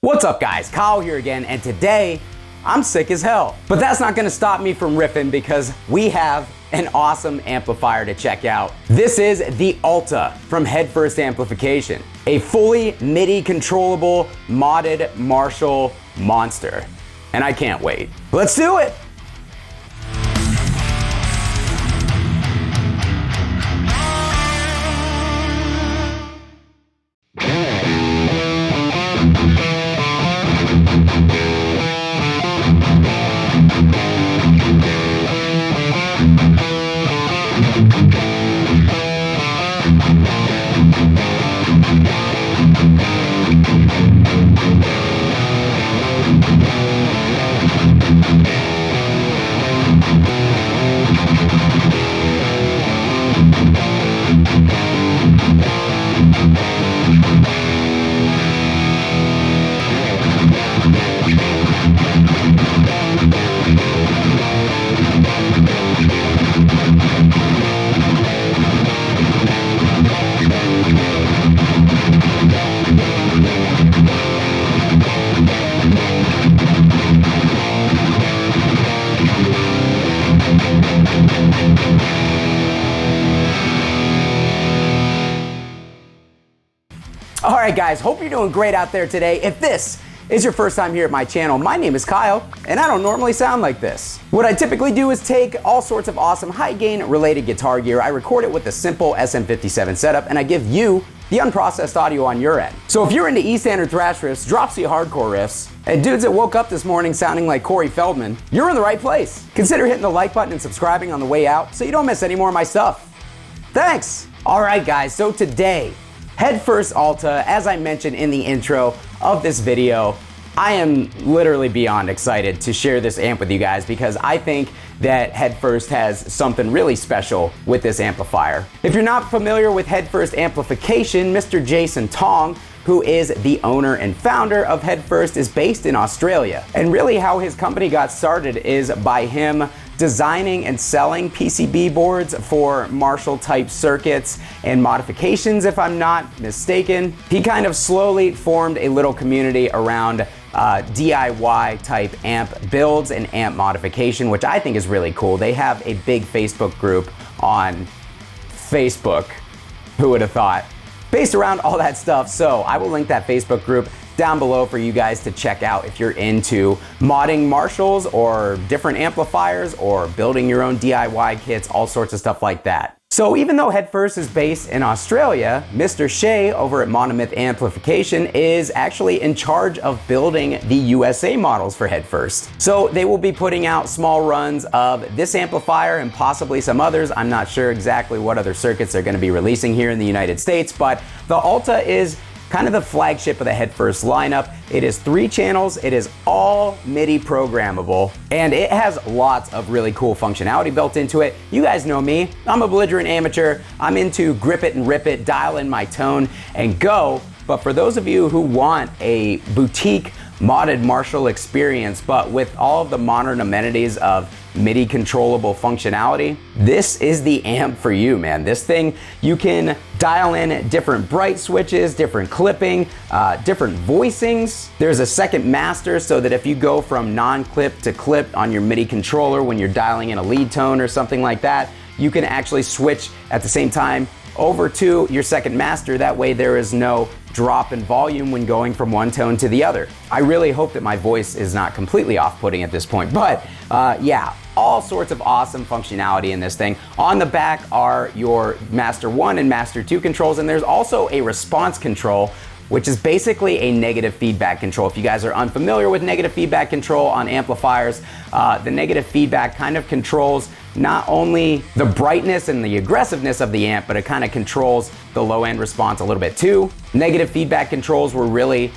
What's up guys, Kyle here again, and today I'm sick as hell. But that's not gonna stop me from riffing because we have an awesome amplifier to check out. This is the Alta from Headfirst Amplification, a fully MIDI controllable modded Marshall monster. And I can't wait. Let's do it! Alright guys, hope you're doing great out there today. If this is your first time here at my channel, my name is Kyle, and I don't normally sound like this. What I typically do is take all sorts of awesome high gain related guitar gear, I record it with a simple SM57 setup, and I give you the unprocessed audio on your end. So if you're into E-standard thrash riffs, drop C hardcore riffs, and dudes that woke up this morning sounding like Corey Feldman, you're in the right place. Consider hitting the like button and subscribing on the way out so you don't miss any more of my stuff. Thanks! Alright guys, so today, Headfirst Alta, as I mentioned in the intro of this video, I am literally beyond excited to share this amp with you guys because I think that Headfirst has something really special with this amplifier. If you're not familiar with Headfirst Amplification, Mr. Jason Tong, who is the owner and founder of Headfirst, is based in Australia. And really how his company got started is by him designing and selling PCB boards for Marshall type circuits and modifications, if I'm not mistaken. He kind of slowly formed a little community around DIY type amp builds and amp modification, which I think is really cool. They have a big Facebook group on Facebook, who would have thought, based around all that stuff. So I will link that Facebook group down below for you guys to check out if you're into modding Marshalls or different amplifiers or building your own DIY kits, all sorts of stuff like that. So even though Headfirst is based in Australia, Mr. Shea over at Monomyth Amplification is actually in charge of building the USA models for Headfirst. So they will be putting out small runs of this amplifier and possibly some others. I'm not sure exactly what other circuits they're going to be releasing here in the United States, but the Alta is kind of the flagship of the Headfirst lineup. It is 3 channels, it is all MIDI programmable, and it has lots of really cool functionality built into it. You guys know me, I'm a belligerent amateur. I'm into grip it and rip it, dial in my tone and go. But for those of you who want a boutique modded Marshall experience, but with all of the modern amenities of MIDI controllable functionality, this is the amp for you, man. This thing, you can dial in different bright switches, different clipping, different voicings. There's a second master so that if you go from non-clip to clip on your MIDI controller when you're dialing in a lead tone or something like that, you can actually switch at the same time over to your second master. That way there is no drop in volume when going from one tone to the other. I really hope that my voice is not completely off-putting at this point, but yeah, all sorts of awesome functionality in this thing. On the back are your Master 1 and Master 2 controls, and there's also a response control, which is basically a negative feedback control. If you guys are unfamiliar with negative feedback control on amplifiers, the negative feedback kind of controls not only the brightness and the aggressiveness of the amp, but it kind of controls the low end response a little bit too. Negative feedback controls were really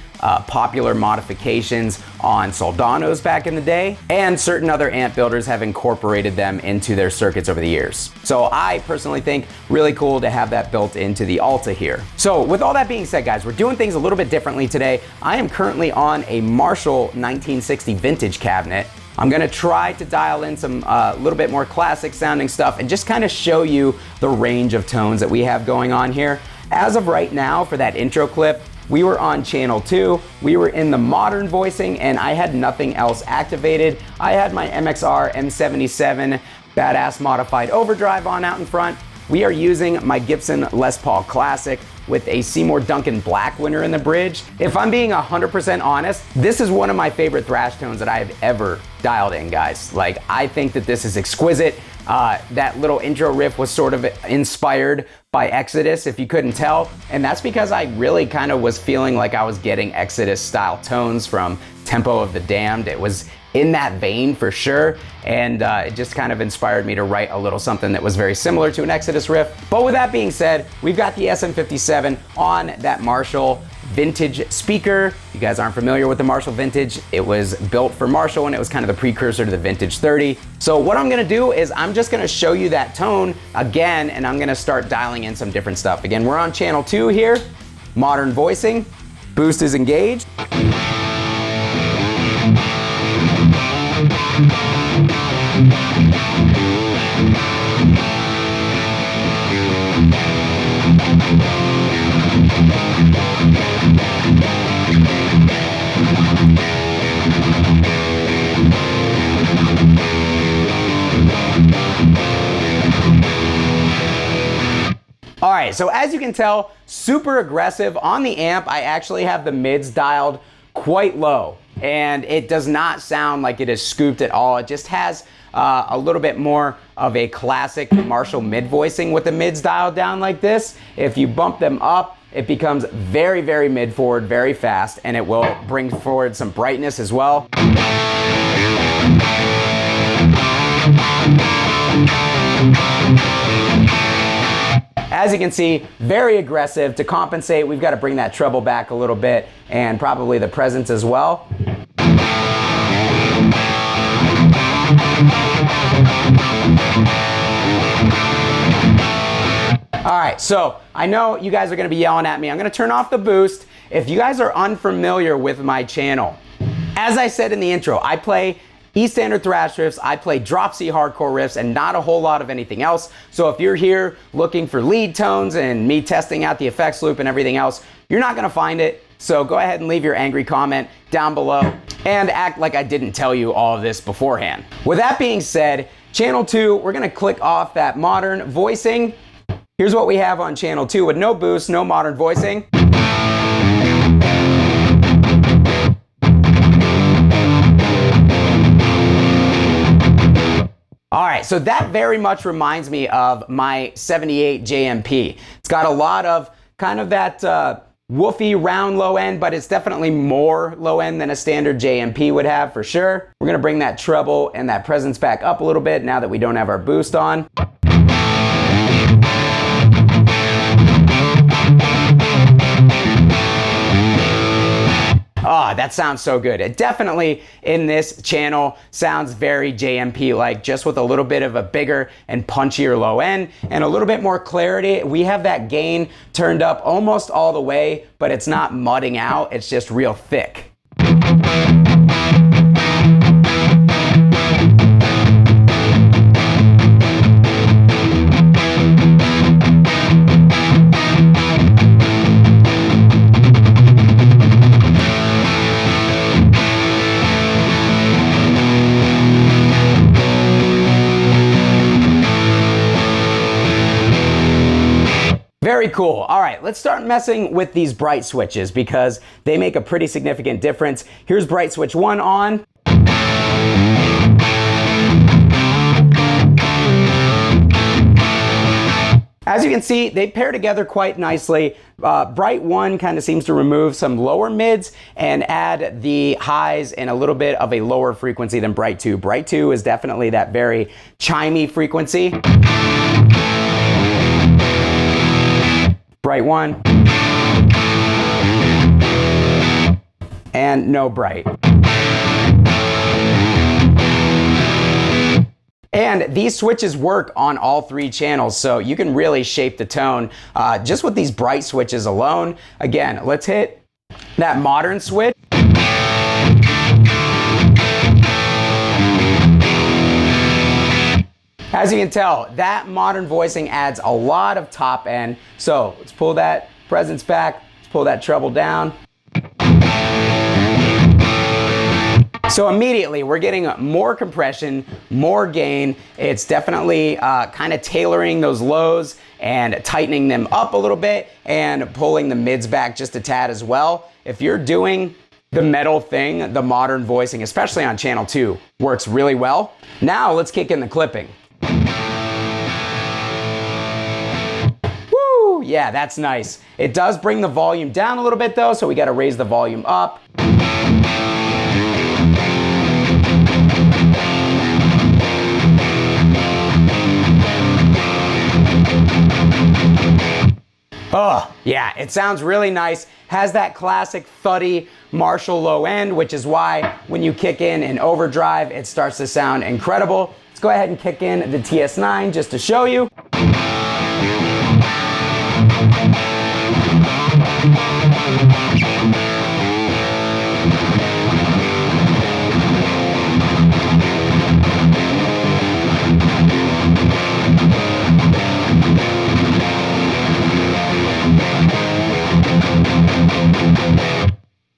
popular modifications on Soldanos back in the day, and certain other amp builders have incorporated them into their circuits over the years. So I personally think really cool to have that built into the Alta here. So with all that being said, guys, we're doing things a little bit differently today. I am currently on a Marshall 1960 vintage cabinet. I'm gonna try to dial in some little bit more classic sounding stuff and just kind of show you the range of tones that we have going on here. As of right now, for that intro clip, we were on channel 2. We were in the modern voicing and I had nothing else activated. I had my MXR M77 badass modified overdrive on out in front. We are using my Gibson Les Paul Classic with a Seymour Duncan Black winner in the bridge. If I'm being 100% honest, this is one of my favorite thrash tones that I have ever dialed in, guys. Like, I think that this is exquisite. That little intro riff was sort of inspired by Exodus, if you couldn't tell. And that's because I really kind of was feeling like I was getting Exodus style tones from Tempo of the Damned. It was in that vein for sure, and it just kind of inspired me to write a little something that was very similar to an Exodus riff. But with that being said, we've got the SM57 on that Marshall vintage speaker. You guys aren't familiar with the Marshall vintage. It was built for Marshall and it was kind of the precursor to the vintage 30. So what I'm gonna do is I'm just gonna show you that tone again, and I'm gonna start dialing in some different stuff. Again, we're on channel 2 here, modern voicing, boost is engaged. All right, so as you can tell, super aggressive. On the amp, I actually have the mids dialed quite low, and it does not sound like it is scooped at all. It just has a little bit more of a classic Marshall mid voicing with the mids dialed down like this. If you bump them up, it becomes very, very mid forward, very fast, and it will bring forward some brightness as well. As you can see, very aggressive. To compensate, we've got to bring that treble back a little bit and probably the presence as well. All right, so I know you guys are gonna be yelling at me. I'm gonna turn off the boost. If you guys are unfamiliar with my channel, as I said in the intro, I play E standard thrash riffs, I play drop C hardcore riffs, and not a whole lot of anything else. So if you're here looking for lead tones and me testing out the effects loop and everything else, you're not gonna find it. So go ahead and leave your angry comment down below and act like I didn't tell you all of this beforehand. With that being said, channel 2, we're gonna click off that modern voicing. Here's what we have on channel 2 with no boost, no modern voicing. All right, so that very much reminds me of my 78 JMP. It's got a lot of kind of that woofy round low end, but it's definitely more low end than a standard JMP would have for sure. We're gonna bring that treble and that presence back up a little bit now that we don't have our boost on. Ah, that sounds so good. It definitely, in this channel, sounds very JMP-like, just with a little bit of a bigger and punchier low end and a little bit more clarity. We have that gain turned up almost all the way, but it's not mudding out, it's just real thick. Very cool. All right, let's start messing with these bright switches because they make a pretty significant difference. Here's bright switch 1 on. As you can see, they pair together quite nicely. Bright 1 kind of seems to remove some lower mids and add the highs and a little bit of a lower frequency than Bright 2. Bright 2 is definitely that very chimey frequency. Bright 1, and no bright. And these switches work on all 3 channels, so you can really shape the tone just with these bright switches alone. Again, let's hit that modern switch. As you can tell, that modern voicing adds a lot of top end. So let's pull that presence back, let's pull that treble down. So immediately we're getting more compression, more gain. It's definitely kind of tailoring those lows and tightening them up a little bit and pulling the mids back just a tad as well. If you're doing the metal thing, the modern voicing, especially on channel 2, works really well. Now let's kick in the clipping. Woo, yeah, that's nice. It does bring the volume down a little bit though, so we got to raise the volume up. Oh, yeah, it sounds really nice. Has that classic thuddy Marshall low end, which is why when you kick in an overdrive, it starts to sound incredible. Let's go ahead and kick in the TS9 just to show you.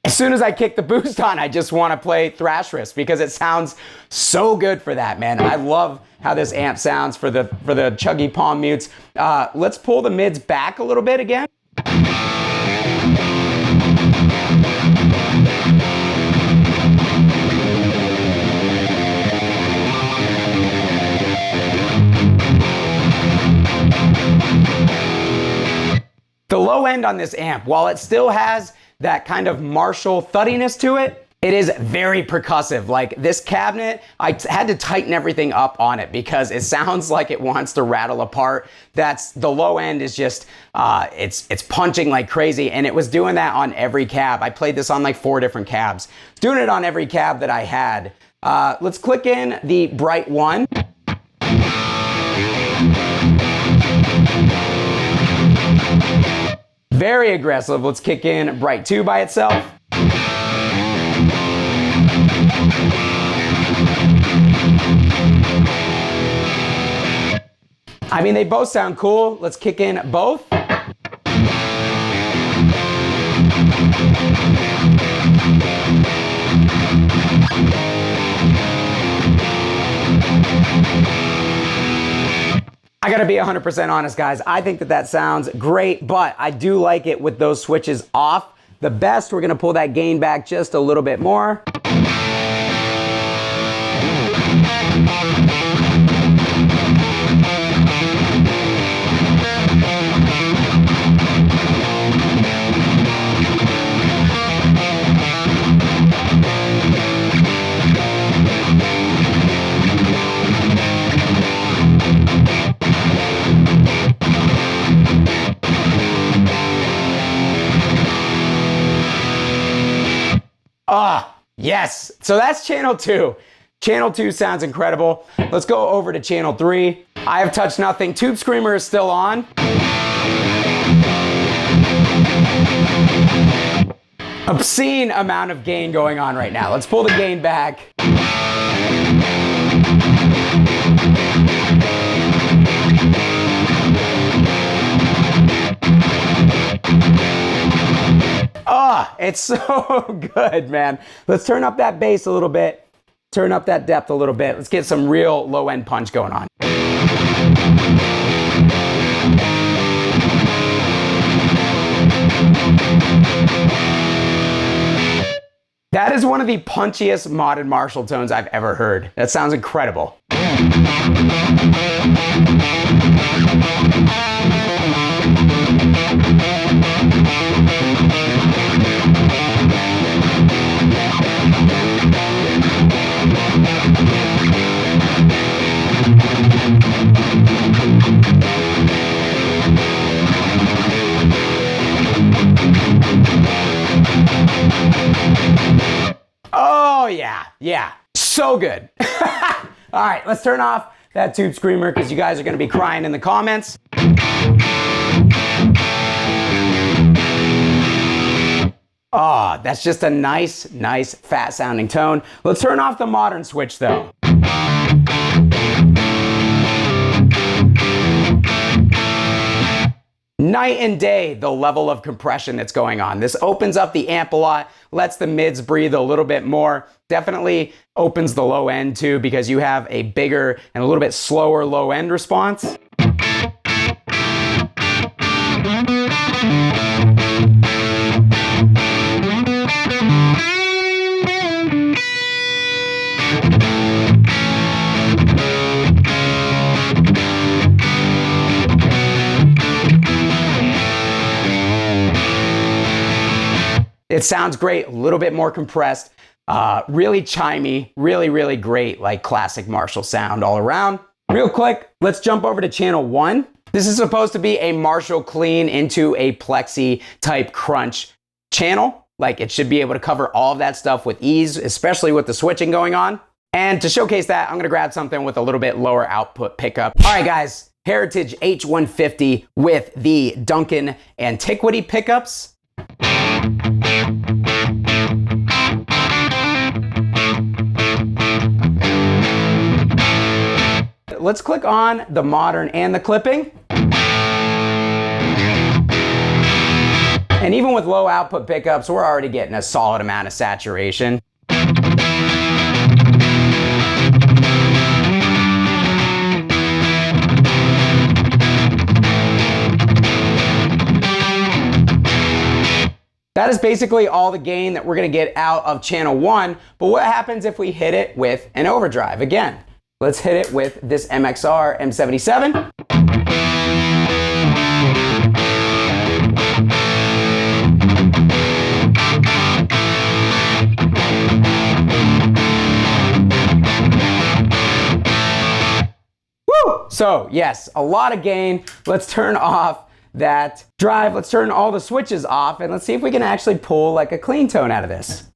As soon as I kick the boost on, I just want to play thrash riffs because it sounds so good for that, man. I love how this amp sounds for the chuggy palm mutes. Let's pull the mids back a little bit again. The low end on this amp, while it still has that kind of Marshall thuddiness to it, it is very percussive. Like this cabinet, I had to tighten everything up on it because it sounds like it wants to rattle apart. The low end is just, it's punching like crazy, and it was doing that on every cab. I played this on like 4 different cabs. It's doing it on every cab that I had. Let's click in the Bright 1. Very aggressive. Let's kick in Bright 2 by itself. I mean, they both sound cool. Let's kick in both. I gotta be 100% honest, guys. I think that sounds great, but I do like it with those switches off. The best, we're gonna pull that gain back just a little bit more. Ah, yes. So that's channel 2. Channel 2 sounds incredible. Let's go over to channel 3. I have touched nothing. Tube Screamer is still on. Obscene amount of gain going on right now. Let's pull the gain back. Oh, it's so good, man. Let's turn up that bass a little bit. Turn up that depth a little bit. Let's get some real low-end punch going on. That is one of the punchiest modded Marshall tones I've ever heard. That sounds incredible. Oh yeah, yeah, so good. All right, let's turn off that Tube Screamer because you guys are gonna be crying in the comments. Oh, that's just a nice fat sounding tone. Let's turn off the modern switch though. Night and day, the level of compression that's going on. This opens up the amp a lot, lets the mids breathe a little bit more. Definitely opens the low end too, because you have a bigger and a little bit slower low end response. It sounds great, a little bit more compressed, really chimey, really great, like classic Marshall sound all around. Real quick, let's jump over to channel 1. This is supposed to be a Marshall clean into a plexi type crunch channel. Like it should be able to cover all of that stuff with ease, especially with the switching going on. And to showcase that, I'm gonna grab something with a little bit lower output pickup. All right, guys, Heritage H150 with the Duncan Antiquity pickups. Let's click on the modern and the clipping. And even with low output pickups, we're already getting a solid amount of saturation. That is basically all the gain that we're gonna get out of channel 1, but what happens if we hit it with an overdrive? Again, let's hit it with this MXR M77. Woo! So yes, a lot of gain. Let's turn off that drive. Let's turn all the switches off and let's see if we can actually pull like a clean tone out of this.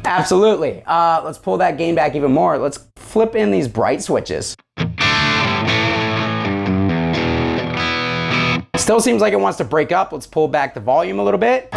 Absolutely. Let's pull that gain back even more. Let's flip in these bright switches. Still seems like it wants to break up. Let's pull back the volume a little bit.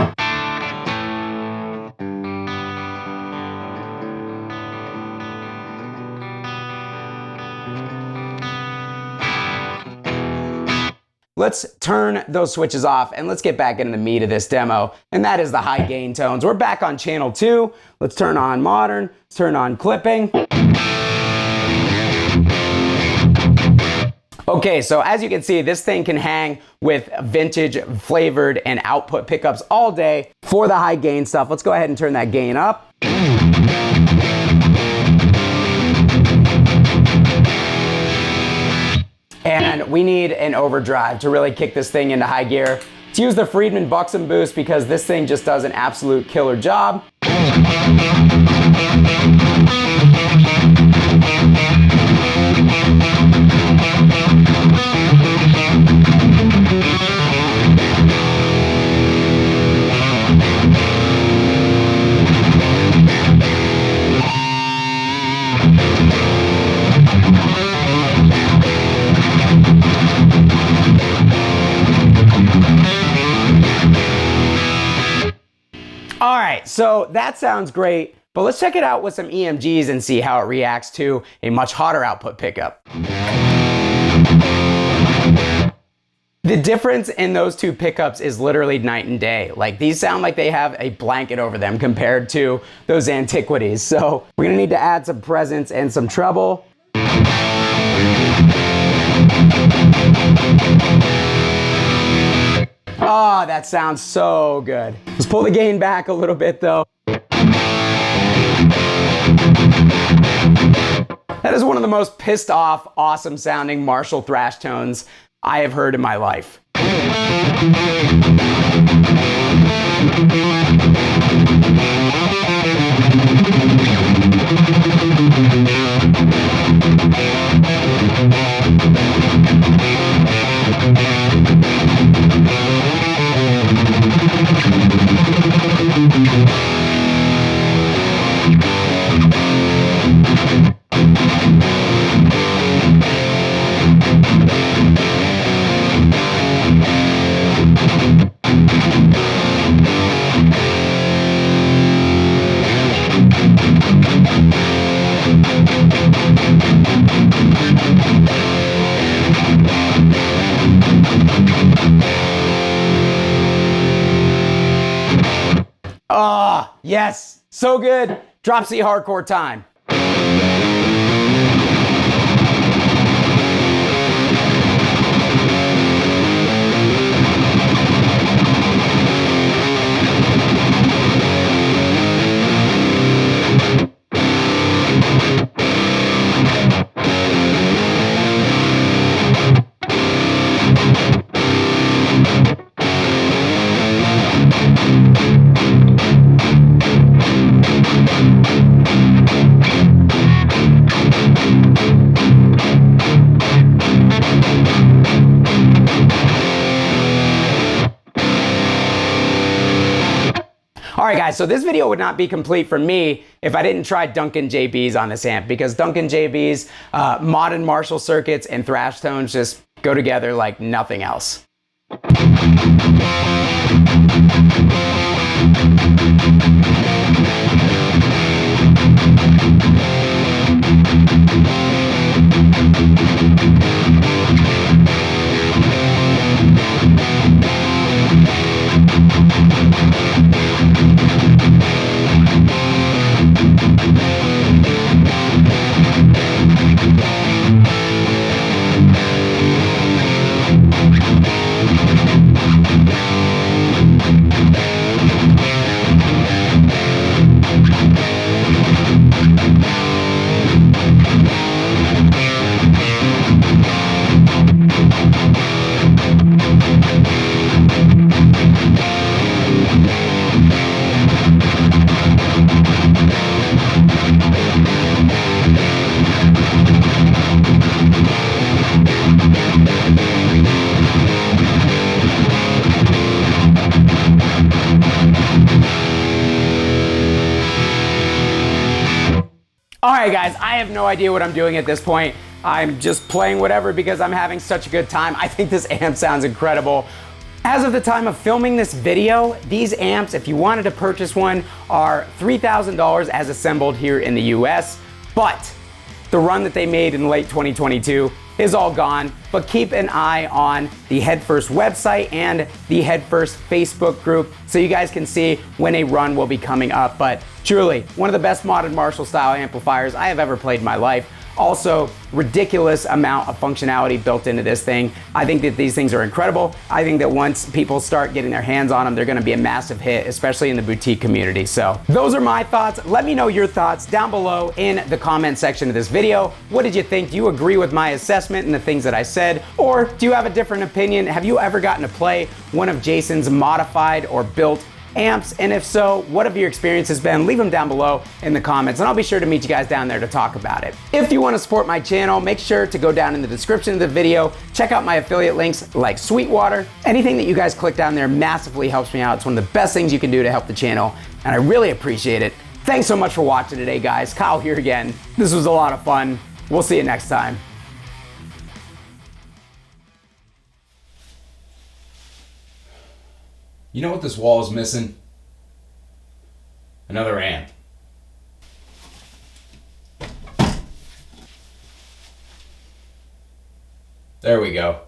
Let's turn those switches off and let's get back into the meat of this demo, and that is the high gain tones. We're back on channel 2. Let's turn on modern, let's turn on clipping. Okay, so as you can see, this thing can hang with vintage, flavored, and output pickups all day for the high gain stuff. Let's go ahead and turn that gain up. And we need an overdrive to really kick this thing into high gear. Let's use the Friedman Buxom boost because this thing just does an absolute killer job. All right, so that sounds great, but let's check it out with some EMGs and see how it reacts to a much hotter output pickup. The difference in those two pickups is literally night and day. Like these sound like they have a blanket over them compared to those Antiquities. So we're gonna need to add some presence and some treble. Oh, that sounds so good. Let's pull the gain back a little bit though. That is one of the most pissed off, awesome sounding Marshall thrash tones I have heard in my life. yes, so good. Drop C hardcore time. Alright guys, so this video would not be complete for me if I didn't try Duncan JBs on this amp, because Duncan JBs, modern Marshall circuits and thrash tones just go together like nothing else. Alright guys, I have no idea what I'm doing at this point. I'm just playing whatever because I'm having such a good time. I think this amp sounds incredible. As of the time of filming this video, these amps, if you wanted to purchase one, are $3,000 as assembled here in the US, but the run that they made in late 2022 is all gone. But keep an eye on the Headfirst website and the Headfirst Facebook group so you guys can see when a run will be coming up. But truly, one of the best modern Marshall style amplifiers I have ever played in my life. Also, ridiculous amount of functionality built into this thing. I think that these things are incredible. I think that once people start getting their hands on them, they're gonna be a massive hit, especially in the boutique community. So those are my thoughts. Let me know your thoughts down below in the comment section of this video. What did you think? Do you agree with my assessment and the things that I said? Or do you have a different opinion? Have you ever gotten to play one of Jason's modified or built amps? And if so, what have your experiences been? Leave them down below in the comments and I'll be sure to meet you guys down there to talk about it. If you want to support my channel, make sure to go down in the description of the video, check out my affiliate links like Sweetwater. Anything that you guys click down there massively helps me out. It's one of the best things you can do to help the channel and I really appreciate it. Thanks so much for watching today, guys. Kyle here again. This was a lot of fun. We'll see you next time. You know what this wall is missing? Another amp. There we go.